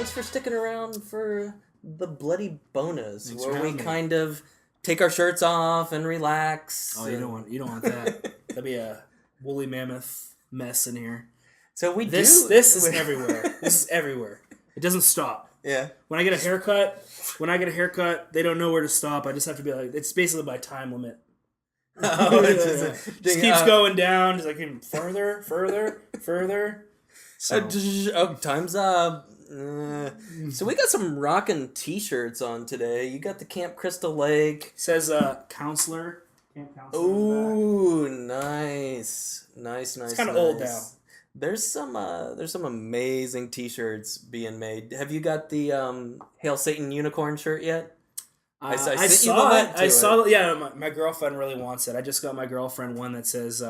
thanks for sticking around for the Bloody Bonus, Thanks where for we having me. kind of take our shirts off and relax. Oh, you don't want that. That'd be a woolly mammoth mess in here. So This is everywhere. This is everywhere. It doesn't stop. Yeah. When I get a haircut, they don't know where to stop. I just have to be like, it's basically my time limit. Oh, Just keeps going down. Just like further. So. Time's up. So we got some rockin' t-shirts on today. You got the Camp Crystal Lake. Says counselor. Camp counselor. Ooh, nice. It's kind of old now. There's some amazing t-shirts being made. Have you got the Hail Satan Unicorn shirt yet? I saw it. Yeah, my girlfriend really wants it. I just got my girlfriend one that says,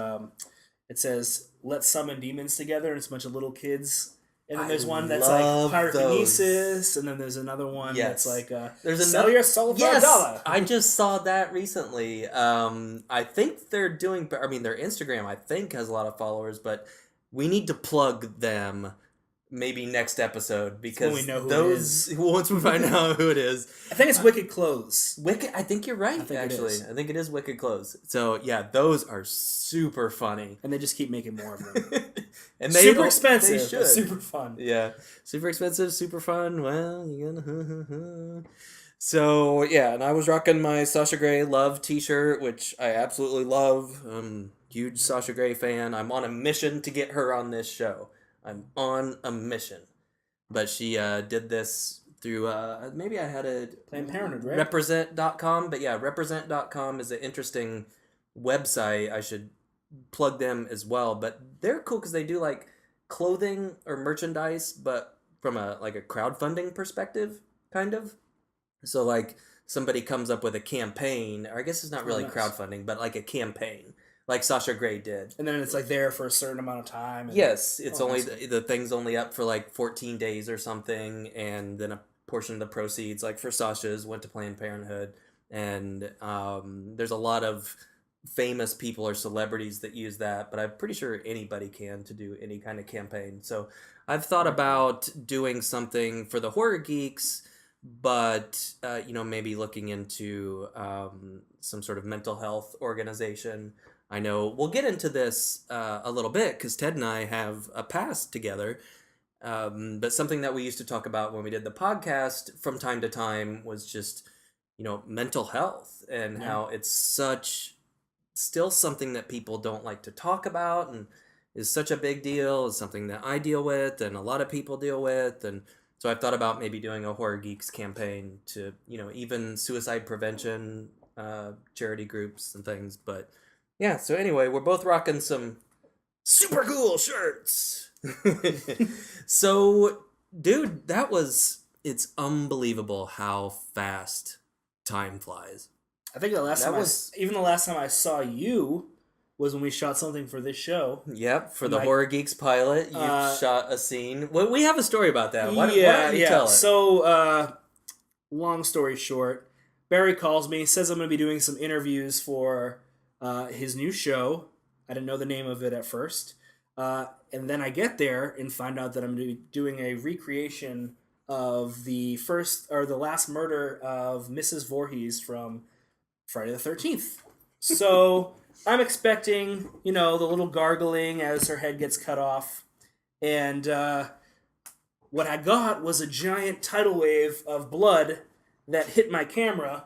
"Let's summon demons together," and it's a bunch of little kids. And then there's one that's like pyrokinesis, and then there's another one that's like sell your soul for $1. I just saw that recently. I think they're doing. I mean, their Instagram I think has a lot of followers, but we need to plug them. Maybe next episode, because when we know who it is. Once we find out who it is. I think it's Wicked Clothes. I think you're right, actually. I think it is Wicked Clothes. So, yeah, those are super funny. And they just keep making more of them. And super expensive, but super fun. Yeah. Super expensive, super fun. Well, you're gonna... So, yeah, and I was rocking my Sasha Grey Love t-shirt, which I absolutely love. Huge Sasha Grey fan. I'm on a mission to get her on this show. I'm on a mission. But she did this through, maybe I had a... Planned Parenthood, right? Represent.com. But yeah, represent.com is an interesting website. I should plug them as well. But they're cool because they do like clothing or merchandise, but from a crowdfunding perspective, kind of. So like somebody comes up with a campaign, or I guess it's not really crowdfunding, but like a campaign. Like Sasha Grey did. And then it's like there for a certain amount of time. Yes, it's only the thing's only up for like 14 days or something, and then a portion of the proceeds, like for Sasha's, went to Planned Parenthood. And there's a lot of famous people or celebrities that use that, but I'm pretty sure anybody can to do any kind of campaign. So I've thought about doing something for the horror geeks, but maybe looking into some sort of mental health organization. I know we'll get into this a little bit because Ted and I have a past together. But something that we used to talk about when we did the podcast from time to time was just, mental health and how it's still something that people don't like to talk about and is such a big deal. It's something that I deal with and a lot of people deal with. And so I've thought about maybe doing a Horror Geeks campaign to, even suicide prevention charity groups and things. But yeah, so anyway, we're both rocking some super cool shirts. So, dude, it's unbelievable how fast time flies. I think the last time I saw you was when we shot something for this show. Yep, for the Horror Geeks pilot, you shot a scene. Well, we have a story about that. Why don't you tell it? So, long story short, Barry calls me, says I'm going to be doing some interviews for his new show. I didn't know the name of it at first. And then I get there and find out that I'm doing a recreation of the last murder of Mrs. Voorhees from Friday the 13th. So I'm expecting, the little gargling as her head gets cut off. And what I got was a giant tidal wave of blood that hit my camera.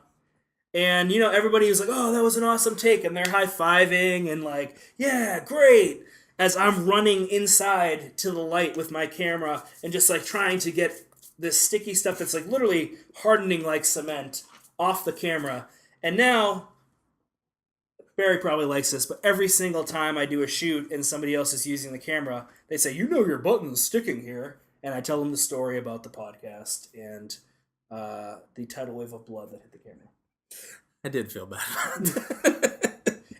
And, everybody was like, oh, that was an awesome take. And they're high-fiving and like, yeah, great. As I'm running inside to the light with my camera and just like trying to get this sticky stuff that's like literally hardening like cement off the camera. And now, Barry probably likes this, but every single time I do a shoot and somebody else is using the camera, they say, your button's sticking here. And I tell them the story about the podcast and the tidal wave of blood that hit the camera. I did feel bad.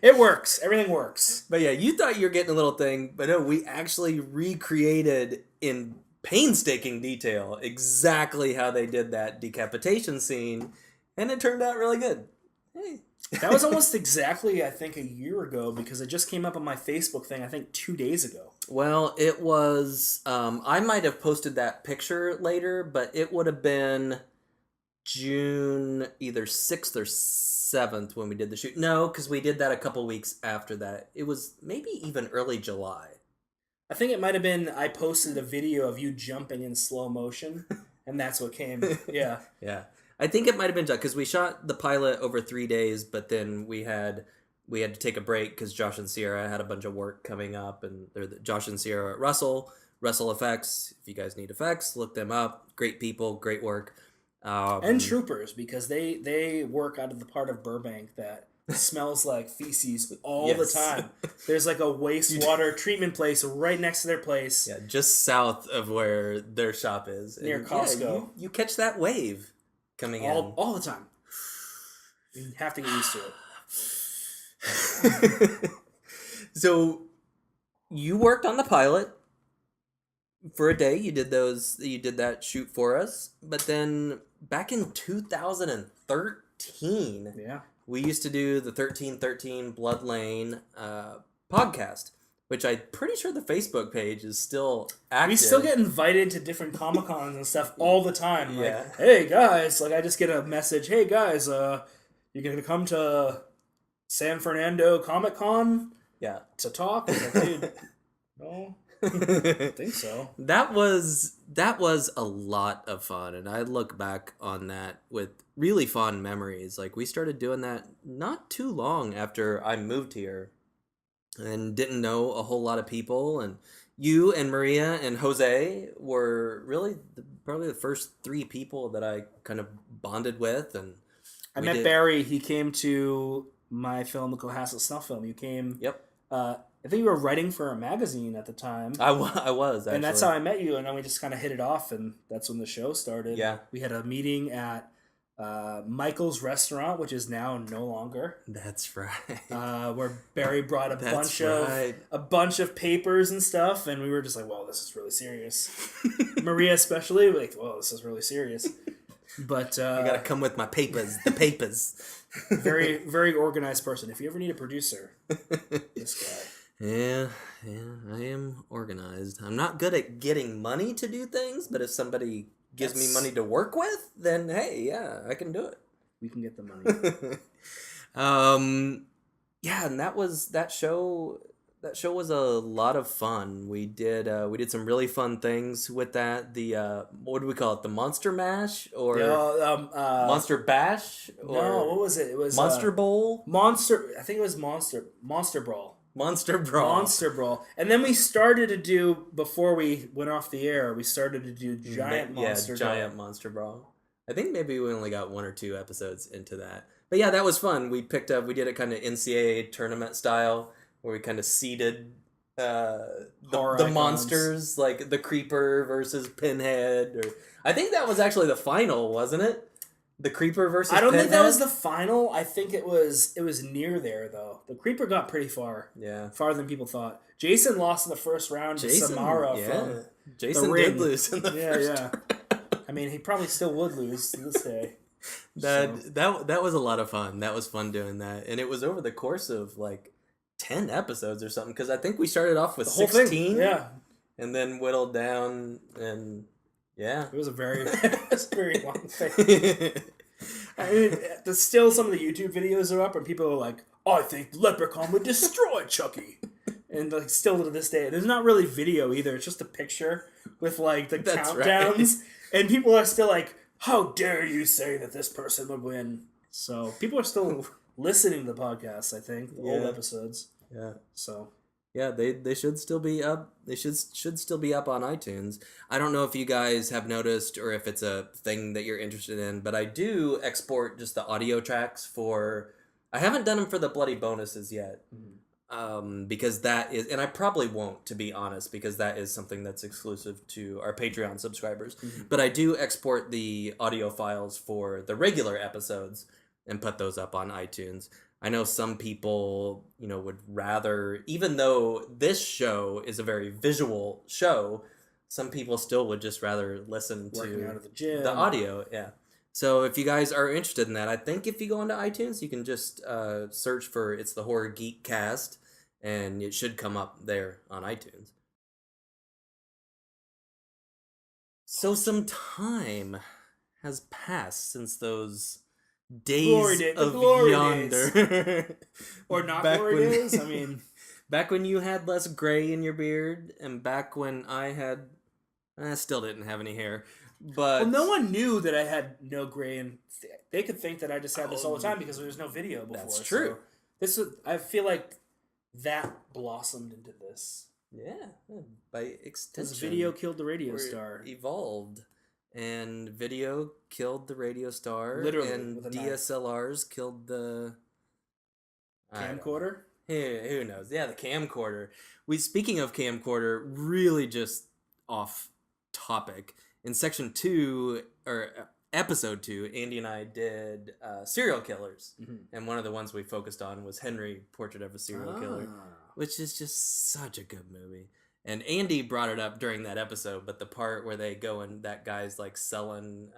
It works. Everything works. But yeah, you thought you were getting a little thing, but no, we actually recreated in painstaking detail exactly how they did that decapitation scene, and it turned out really good. Hey. That was almost exactly, I think, a year ago because it just came up on my Facebook thing, I think 2 days ago. Well, it was. I might have posted that picture later, but it would have been June either 6th or 7th when we did the shoot. No, because we did that a couple weeks after that. It was maybe even early July. I think it might have been I posted a video of you jumping in slow motion, and that's what came. Yeah. Yeah. I think it might have been because we shot the pilot over 3 days, but then we had to take a break because Josh and Sierra had a bunch of work coming up, and they're Josh and Sierra at Russell Effects. If you guys need effects, look them up. Great people, great work. And troopers, because they work out of the part of Burbank that smells like feces all the time. There's like a wastewater treatment place right next to their place. Yeah, just south of where their shop is. Near Costco. Yeah, you catch that wave coming in. All the time. You have to get used to it. So, you worked on the pilot for a day. You did that shoot for us. But then back in 2013, Yeah. we used to do the 1313 Blood Lane podcast, which I'm pretty sure the Facebook page is still active. We still get invited to different Comic-Cons and stuff all the time. Yeah. Like, hey guys, like I just get a message, hey guys, you're gonna come to San Fernando Comic-Con Yeah. to talk? I was like, dude, no. I think so. That was a lot of fun, and I look back on that with really fond memories. Like, we started doing that not too long after I moved here and didn't know a whole lot of people, and you and Maria and Jose were really probably the first three people that I kind of bonded with. And I met Barry. He came to my film, the Cohasset Snuff Film. You came. Yep. I think you were writing for a magazine at the time. I was, actually. And that's how I met you, and then we just kind of hit it off, and that's when the show started. Yeah. We had a meeting at Michael's Restaurant, which is now no longer. That's right. Where Barry brought a bunch of papers and stuff, and we were just like, "Well, this is really serious." Maria especially, like, "Well, this is really serious." But you gotta come with my papers. The papers. Very, very organized person. If you ever need a producer, this guy. Yeah, I am organized. I'm not good at getting money to do things, but if somebody gives me money to work with, then hey, yeah, I can do it. We can get the money. Yeah, and that show was a lot of fun. We did some really fun things with that. The what do we call it? The Monster Mash or Monster Bash? Or no, what was it? It was Monster Bowl. I think it was Monster Brawl. Monster Brawl. Monster Brawl. And then we started to do, before we went off the air, we started to do Giant Monster Brawl. I think maybe we only got 1 or 2 episodes into that. But yeah, that was fun. We did it kind of NCAA tournament style, where we kind of seeded the monsters, like the Creeper versus Pinhead. Or I think that was actually the final, wasn't it? The Creeper versus Pinhead? I don't think that was the final. I think it was near there, though. The Creeper got pretty far. Yeah. Farther than people thought. Jason lost in the first round to Samara from Jason the ring. did lose in the first round. I mean, he probably still would lose to this day. That was a lot of fun. That was fun doing that. And it was over the course of like 10 episodes or something, because I think we started off with 16. Yeah. And then whittled down, and yeah. It was a very long thing. I mean, still some of the YouTube videos are up, and people are like, "I think Leprechaun would destroy Chucky," and like still to this day, there's not really video either. It's just a picture with like the countdowns, right. And people are still like, "How dare you say that this person would win?" So people are still listening to the podcast. I think old episodes. Yeah. So. Yeah, they should still be up. They should still be up on iTunes. I don't know if you guys have noticed or if it's a thing that you're interested in, but I do export just the audio tracks for. I haven't done them for the bloody bonuses yet, because that is, and I probably won't, to be honest, because that is something that's exclusive to our Patreon subscribers. Mm-hmm. But I do export the audio files for the regular episodes and put those up on iTunes. I know some people, would rather, even though this show is a very visual show, some people still would just rather listen to out of the gym. The audio. Yeah. So if you guys are interested in that, I think if you go onto iTunes, you can just search for "It's the Horror Geek Cast," and it should come up there on iTunes. So some time has passed since those days The of glory days. yonder. Or not Back glory when- days. I mean, back when you had less gray in your beard, and back when I still didn't have any hair. But well, no one knew that I had no gray, and they could think that I just had this all the time because there was no video before. That's true. So I feel like that blossomed into this. Yeah, by extension. Because video killed the radio we're star. Evolved. And video killed the radio star. Literally, And with a knife. DSLRs killed the Camcorder? Who knows? Yeah, the camcorder. Speaking of camcorder, really just off topic. In section 2 or episode 2, Andy and I did serial killers, and one of the ones we focused on was Henry, Portrait of a Serial Killer, which is just such a good movie. And Andy brought it up during that episode, but the part where they go and that guy's like selling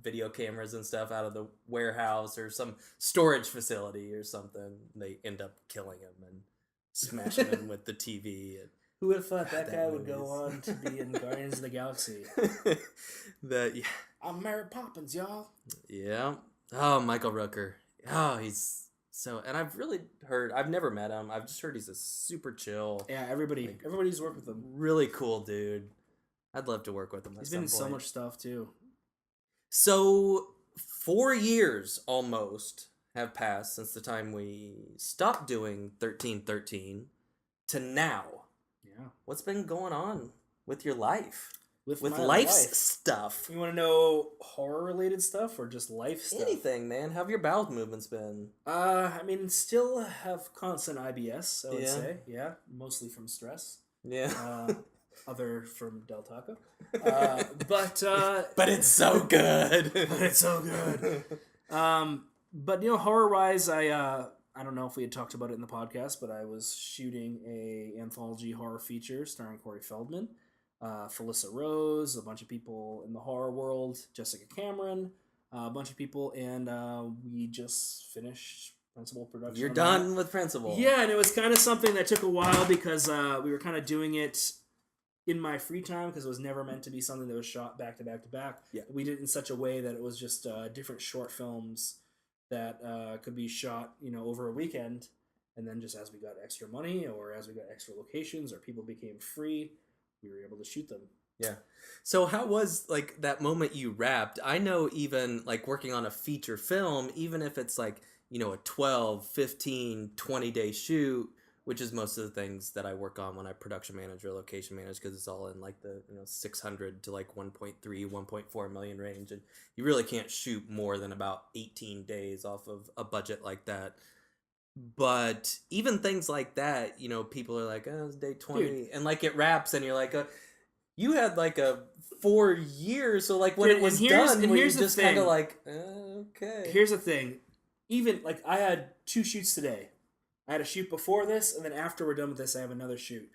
video cameras and stuff out of the warehouse or some storage facility or something, they end up killing him and smashing him with the TV. And Who would have thought that guy would movies. go on to be in Guardians of the Galaxy? Yeah. I'm Mary Poppins, y'all. Yeah. Oh, Michael Rooker. Oh, he's so, and I've never met him. I've just heard he's a super chill. Yeah, everybody's worked with him. Really cool dude. I'd love to work with him. He's been in so much stuff too. So 4 years almost have passed since the time we stopped doing 1313 to now. Yeah. What's been going on with your life? With my life's life. stuff. You want to know horror-related stuff or just life stuff? Anything, man. How have your bowel movements been? I mean, still have constant IBS, I would Yeah. say. Yeah, mostly from stress. Yeah. Other from Del Taco. But it's so good. but it's so good. But horror-wise, I don't know if we had talked about it in the podcast, but I was shooting a anthology horror feature starring Corey Feldman, Felissa Rose, a bunch of people in the horror world, Jessica Cameron, a bunch of people, and we just finished principal production. You're on done that. with principal. Yeah, and it was kind of something that took a while because we were kind of doing it in my free time because it was never meant to be something that was shot back to back to back. Yeah. We did it in such a way that it was just different short films that could be shot, over a weekend, and then just as we got extra money or as we got extra locations or people became free, we were able to shoot them. Yeah. So how was like that moment you wrapped? I know even like working on a feature film, even if it's like, a 12, 15, 20-day shoot, which is most of the things that I work on when I production manage or location manage, because it's all in like the 600 to like 1.3, 1.4 million range, and you really can't shoot more than about 18 days off of a budget like that. But even things like that, people are like, oh, it's day 20, Dude. and like it wraps, and you're like, you had like a 4 years, so like when Dude, it was and here's- done, and were you here's the just kind of thing. like, okay. Here's the thing. Even, like, I had 2 shoots today. I had a shoot before this, and then after we're done with this, I have another shoot.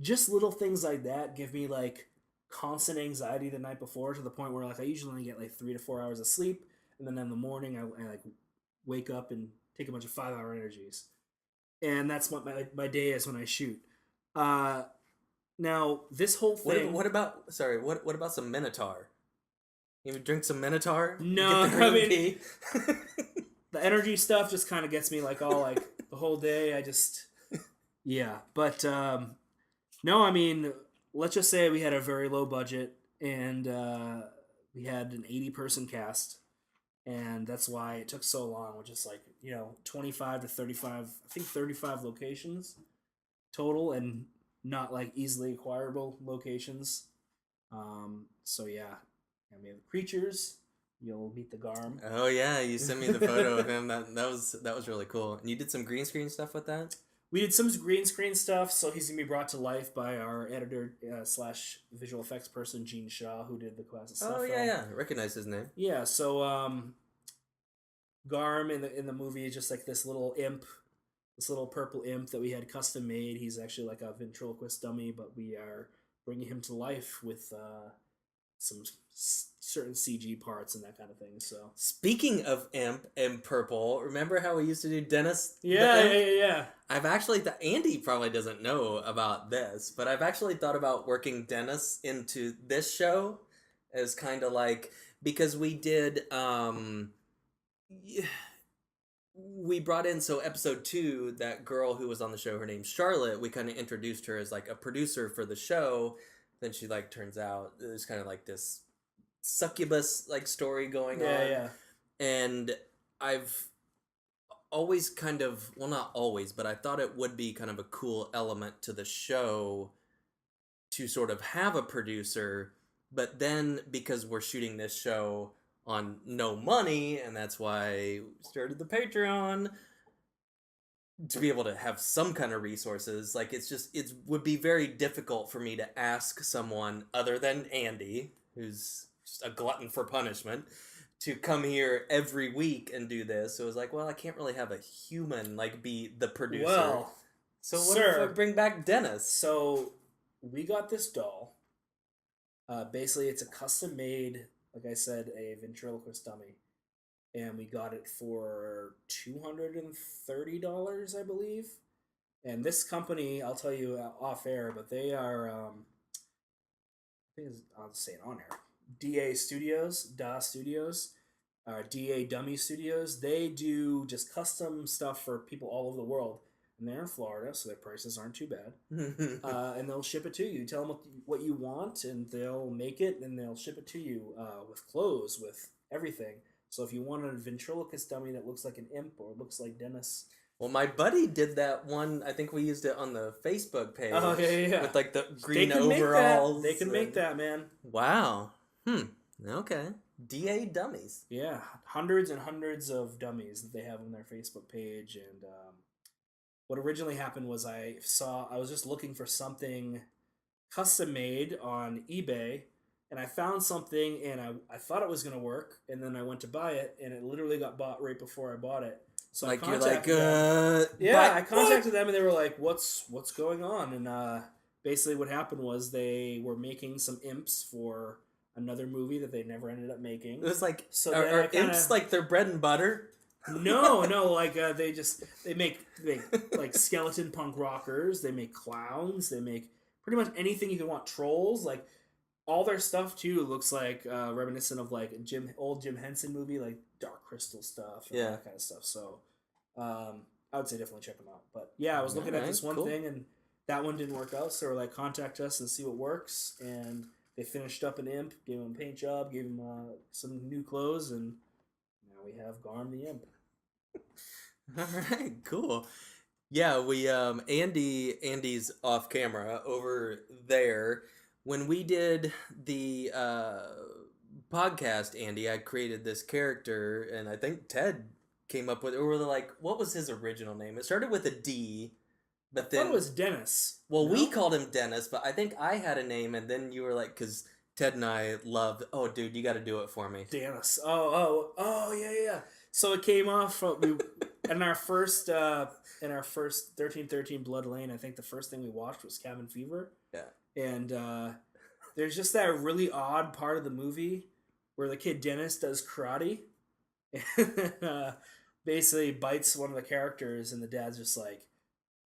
Just little things like that give me, like, constant anxiety the night before to the point where, like, I usually only get, like, 3 to 4 hours of sleep, and then in the morning, I like, wake up and take a bunch of 5-hour energies. And that's what my day is when I shoot. Now, this whole thing... What about some Minotaur? You drink some Minotaur? No, Get the green I mean- tea? The energy stuff just kind of gets me like all like the whole day. Yeah. But no, I mean, let's just say we had a very low budget and we had an 80-person cast, and that's why it took so long. Which is like 25 to 35, I think 35 locations total, and not like easily acquirable locations. So yeah, and we have the creatures. You'll meet the Garm. Oh yeah, you sent me the photo of him. That was really cool. And you did some green screen stuff with that? We did some green screen stuff, so he's gonna be brought to life by our editor / visual effects person, Gene Shaw, who did the classic stuff. Oh yeah, I recognize his name. Yeah, so Garm in the movie is just like this little imp, this little purple imp that we had custom made. He's actually like a ventriloquist dummy, but we are bringing him to life with certain CG parts and that kind of thing. So Speaking of Imp and Purple, remember how we used to do Dennis the yeah, Imp? yeah. I've actually Andy probably doesn't know about this, but I've actually thought about working Dennis into this show as kind of like, because we did we brought in, so episode 2, that girl who was on the show, her name's Charlotte, we kind of introduced her as like a producer for the show. Then she like turns out there's kind of like this succubus like story going Yeah, on. yeah. And I've always kind of, well, not always, but I thought it would be kind of a cool element to the show to sort of have a producer. But then because we're shooting this show on no money, and that's why we started the Patreon, to be able to have some kind of resources, like it would be very difficult for me to ask someone other than Andy, who's just a glutton for punishment, to come here every week and do this. So it was like, well, I can't really have a human like be the producer. Well, so what if I sir, bring back Dennis? So we got this doll. Basically, it's a custom made, like I said, a ventriloquist dummy, and we got it for $230, I believe. And this company, I'll tell you off air, but they are, I think I'll say it on air. DA Studios, DA Dummy Studios. They do just custom stuff for people all over the world. And they're in Florida, so their prices aren't too bad. And they'll ship it to you. Tell them what you want, and they'll make it, and they'll ship it to you with clothes, with everything. So if you want a ventriloquist dummy that looks like an imp or looks like Dennis... Well, my buddy did that one. I think we used it on the Facebook page. Oh, yeah. With like the green overalls. They can make that, man. Wow. Okay. DA dummies. Yeah. Hundreds and hundreds of dummies that they have on their Facebook page. And what originally happened was I was just looking for something custom made on eBay. And I found something, and I thought it was going to work. And then I went to buy it, and it literally got bought right before I bought it. So like I contacted them. I contacted them, and they were like, "What's going on?" And basically, what happened was they were making some imps for another movie that they never ended up making. It was like, so are imps like their bread and butter? No, like they make like skeleton punk rockers. They make clowns. They make pretty much anything you can want. Trolls, like. All their stuff too looks like reminiscent of like old Jim Henson movie, like Dark Crystal stuff, and that kind of stuff. So I would say definitely check them out. But yeah, I was looking at this one thing, and that one didn't work out. So they were like, contact us and see what works. And they finished up an imp, gave him a paint job, gave him some new clothes, and now we have Garm the Imp. All right, cool. Yeah, we Andy's off camera over there. When we did the podcast, Andy, I created this character, and I think Ted came up with it. Or like, what was his original name? It started with a D, but then I thought it was Dennis. Well, we called him Dennis, but I think I had a name, and then you were like, because Ted and I loved. Oh, dude, you got to do it for me. Dennis. Oh, yeah. So it came off in our first 1313 Blood Lane. I think the first thing we watched was Cabin Fever. Yeah. And there's just that really odd part of the movie where the kid Dennis does karate and basically bites one of the characters, and the dad's just like,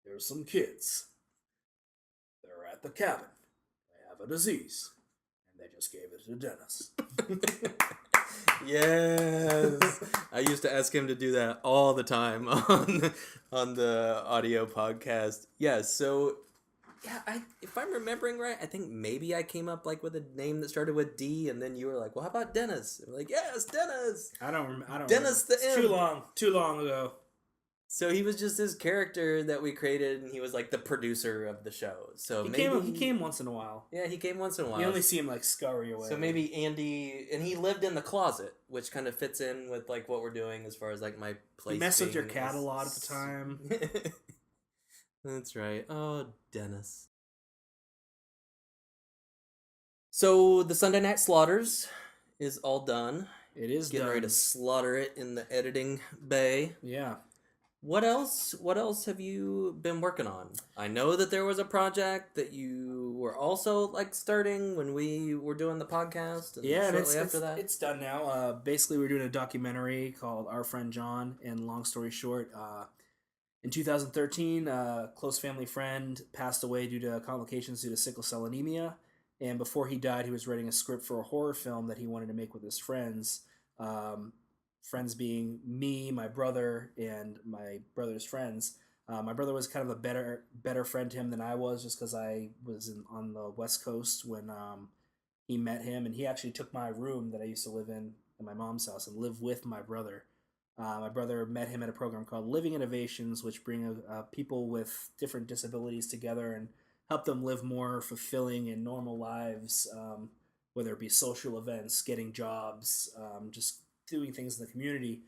"There's some kids. They're at the cabin. They have a disease, and they just gave it to Dennis." Yes, I used to ask him to do that all the time on the audio podcast. Yeah, so. Yeah, if I'm remembering right, I think maybe I came up like with a name that started with D, and then you were like, "Well, how about Dennis?" And we're like, "Yes, Dennis." I don't. Dennis the Imp. Too long ago. So he was just this character that we created, and he was like the producer of the show. So he came once in a while. Yeah, he came once in a while. You only see him like scurry away. So maybe Andy, and he lived in the closet, which kind of fits in with like what we're doing as far as like my place. You messed with your cat a lot at the time. That's right. Oh, Dennis. So the Sunday Night Slaughters is all done. It is getting done. ready to slaughter it in the editing bay. Yeah. What else? What else have you been working on? I know that there was a project that you were also like starting when we were doing the podcast, and Yeah, and shortly after that. it's done now. Basically, we're doing a documentary called Our Friend John. And long story short, in 2013, a close family friend passed away due to complications due to sickle cell anemia. And before he died, he was writing a script for a horror film that he wanted to make with his friends. Um, Friends being me, my brother, and my brother's friends. My brother was kind of a better friend to him than I was, just because I was on the West Coast when he met him, and he actually took my room that I used to live in my mom's house and live with my brother. My brother met him at a program called Living Innovations, which bring people with different disabilities together and help them live more fulfilling and normal lives, whether it be social events, getting jobs, just doing things in the community.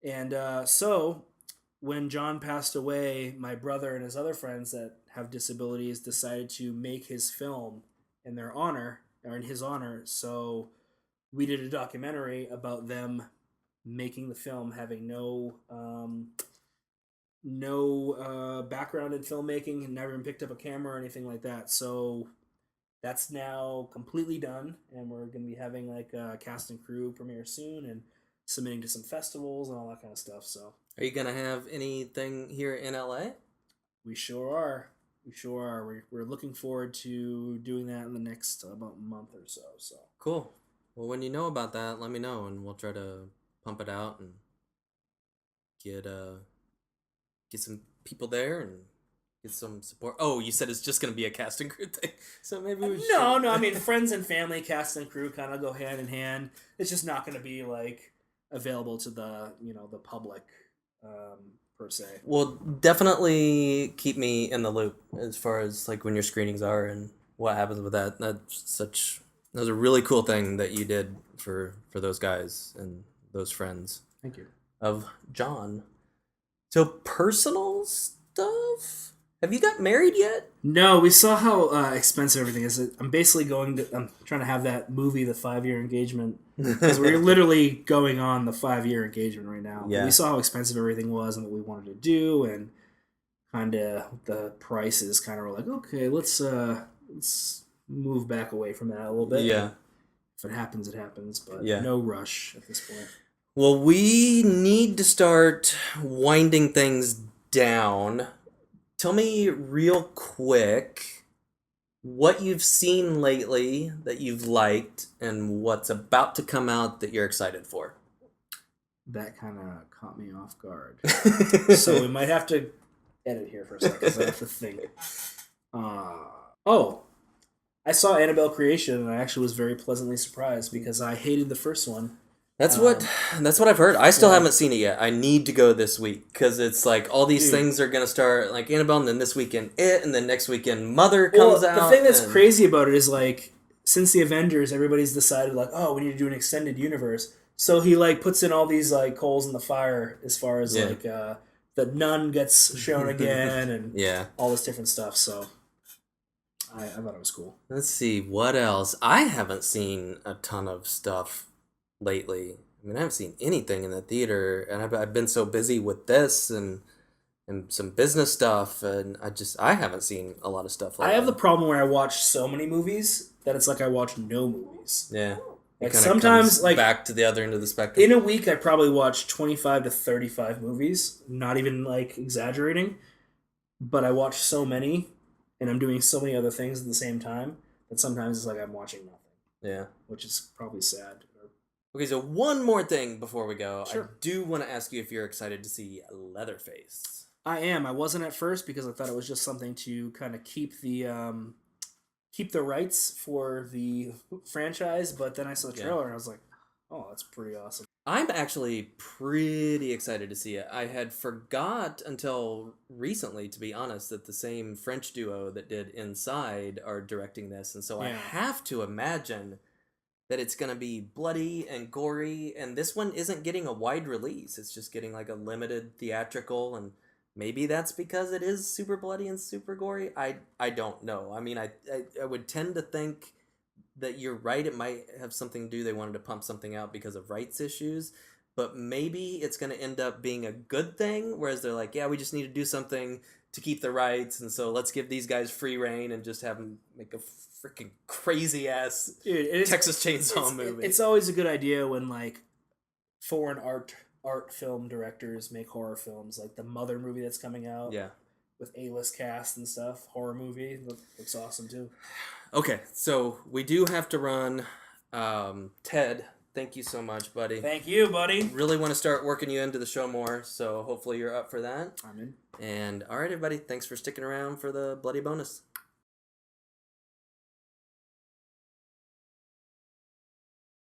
And so when John passed away, my brother and his other friends that have disabilities decided to make his film in their honor or in his honor. So we did a documentary about them making the film, having no background in filmmaking, and never even picked up a camera or anything like that. So that's now completely done, and we're going to be having like a cast and crew premiere soon, and submitting to some festivals and all that kind of stuff. So Are you gonna have anything here in LA? we sure are. We sure are. We're looking forward to doing that in the next about month or so. So Cool. Well, when you know about that, let me know, and we'll try to pump it out and get get some people there and get some support. Oh, you said it's just gonna be a casting crew thing, so maybe we should. no. I mean, friends and family, cast and crew kind of go hand in hand. It's just not going to be like available to the public per se. Well, definitely keep me in the loop as far as like when your screenings are and what happens with that. That was a really cool thing that you did for those guys and those friends Thank you. of John. So personal stuff. Have you got married yet? No, we saw how expensive everything is. I'm basically I'm trying to have that movie, the 5 year engagement, because we're literally going on the 5 year engagement right now. Yeah. We saw how expensive everything was and what we wanted to do, and kind of the prices. Kind of were like, okay, let's move back away from that a little bit. Yeah. If it happens, it happens, but Yeah. no rush at this point. Well, we need to start winding things down. Tell me real quick what you've seen lately that you've liked and what's about to come out that you're excited for. That kind of caught me off guard. So we might have to edit here for a second, because I have to think. Oh, I saw Annabelle Creation, and I actually was very pleasantly surprised because I hated the first one. That's what I've heard. I still yeah. haven't seen it yet. I need to go this week because it's like all these Dude. things are gonna start like Annabelle, and then this weekend It, and then next weekend Mother comes out. The thing that's and... crazy about it is like since the Avengers, everybody's decided like, oh, we need to do an extended universe. So he like puts in all these like coals in the fire as far as Yeah. like the nun gets shown again and Yeah. all this different stuff. So I thought it was cool. Let's see what else. I haven't seen a ton of stuff lately. I mean, I haven't seen anything in the theater, and I've been so busy with this and some business stuff, and I haven't seen a lot of stuff I lately. have the problem where I watch so many movies that it's like I watch no movies. Yeah. Like kinda sometimes comes like back to the other end of the spectrum. in a week I probably watch 25 to 35 movies, not even like exaggerating, but I watch so many and I'm doing so many other things at the same time that sometimes it's like I'm watching nothing, Yeah. which is probably sad. Okay, so one more thing before we go. Sure. I do want to ask you if you're excited to see Leatherface. I am. I wasn't at first because I thought it was just something to kind of keep the rights for the franchise, but then I saw the trailer and I was like, oh, that's pretty awesome. I'm actually pretty excited to see it. I had forgot until recently, to be honest, that the same French duo that did Inside are directing this, and so I Yeah. have to imagine that it's going to be bloody and gory, and this one isn't getting a wide release. It's just getting like a limited theatrical, and maybe that's because it is super bloody and super gory. I don't know. I mean, I would tend to think that you're right. It might have something to do. They wanted to pump something out because of rights issues, but maybe it's going to end up being a good thing, whereas they're like, yeah, we just need to do something to keep the rights, and so let's give these guys free reign and just have them make a freaking crazy ass Texas Chainsaw movie. It's always a good idea when like foreign art film directors make horror films, like the Mother movie that's coming out. Yeah. With A-list cast and stuff. Horror movie. Looks awesome too. Okay, so we do have to run. Ted, thank you so much, buddy. Thank you, buddy. Really want to start working you into the show more, so hopefully you're up for that. I'm in. And all right, everybody, thanks for sticking around for the bloody bonus.